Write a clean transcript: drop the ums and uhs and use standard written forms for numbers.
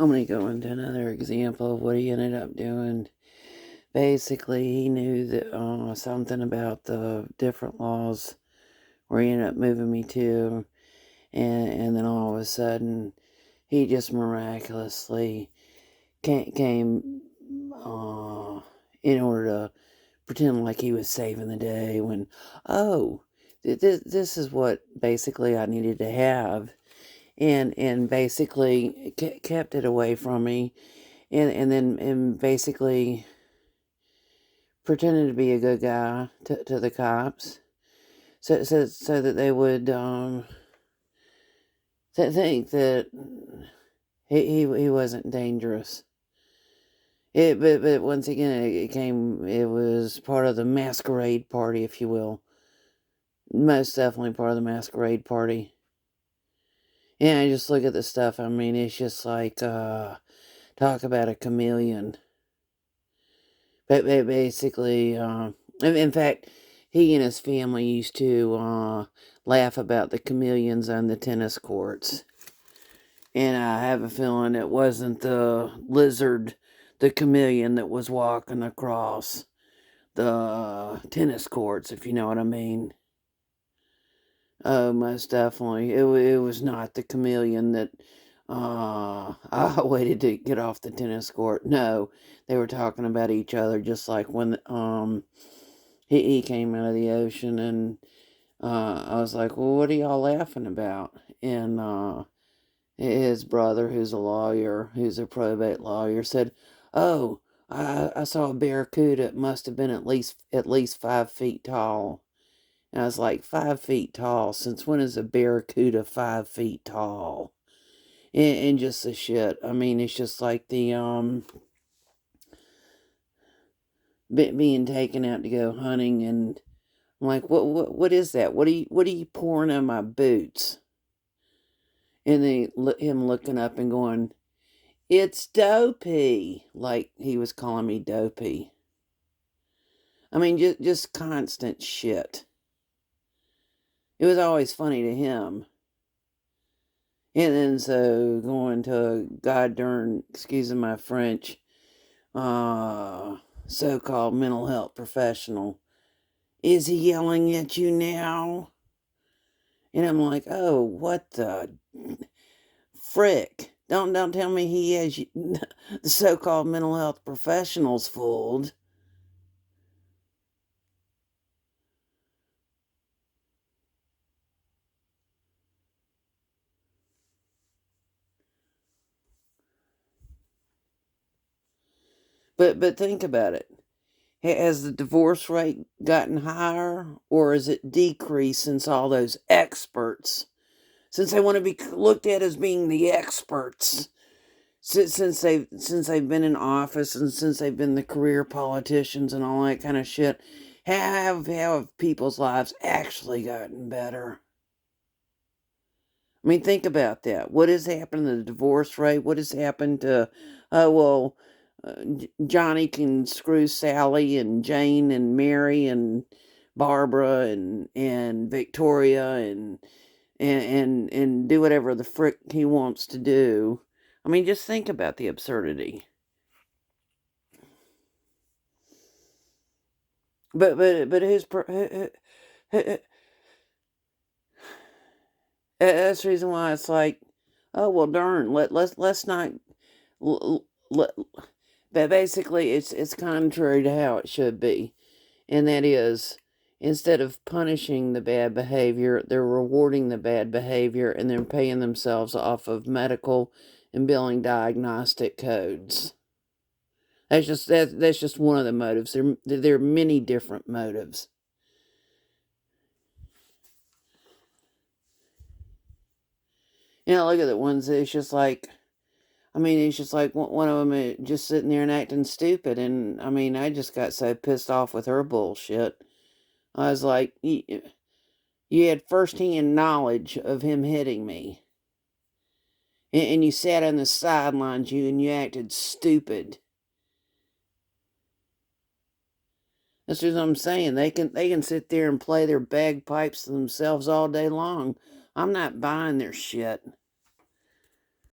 I'm going to go into another example of what he ended up doing. Basically, he knew that something about the different laws where he ended up moving me to, and then all of a sudden, he just miraculously came in order to pretend like he was saving the day when, oh, this is what basically I needed to have, and basically kept it away from me, and basically pretended to be a good guy to the cops, so that they would think that he wasn't dangerous. But once again, it was part of the masquerade party, if you will. Most definitely part of the masquerade party. Yeah, I just look at the stuff. I mean, it's just like, talk about a chameleon. But basically, in fact, he and his family used to laugh about the chameleons on the tennis courts. And I have a feeling it wasn't the lizard, the chameleon that was walking across the tennis courts, if you know what I mean. Oh, most definitely. It was not the chameleon that I waited to get off the tennis court. No, they were talking about each other, just like when he came out of the ocean, and I was like, well, what are y'all laughing about? And his brother, who's a lawyer, who's a probate lawyer, said, oh, I saw a barracuda. It must have been at least 5 feet tall. And I was like, 5 feet tall? Since when is a barracuda 5 feet tall? And just the shit. I mean, it's just like the being taken out to go hunting, and I'm like, what is that? What are you pouring on my boots? And then him looking up and going, it's dopey. Like he was calling me dopey. I mean, just constant shit. It was always funny to him. And then so going to a god darn, excuse my French, so-called mental health professional. Is he yelling at you now? And I'm like, oh, what the frick? Don't tell me he has the so-called mental health professionals fooled. But think about it. Has the divorce rate gotten higher, or has it decreased since all those experts, since they want to be looked at as being the experts, since they've been in office, and since they've been the career politicians and all that kind of shit, have people's lives actually gotten better? I mean, think about that. What has happened to the divorce rate? What has happened to, oh, well, Johnny can screw Sally and Jane and Mary and Barbara and Victoria and do whatever the frick he wants to do. I mean, just think about the absurdity. But that's the reason why it's like, oh well, darn. Let's not. Let, but basically, it's contrary to how it should be, and that is, instead of punishing the bad behavior, they're rewarding the bad behavior, and they're paying themselves off of medical and billing diagnostic codes. That's just one of the motives. There are many different motives. You know, look at the ones that it's just like, I mean, it's just like one of them just sitting there and acting stupid. And I mean, I just got so pissed off with her bullshit. I was like, you had firsthand knowledge of him hitting me. And you sat on the sidelines, and you acted stupid. That's what I'm saying. They can sit there and play their bagpipes to themselves all day long. I'm not buying their shit.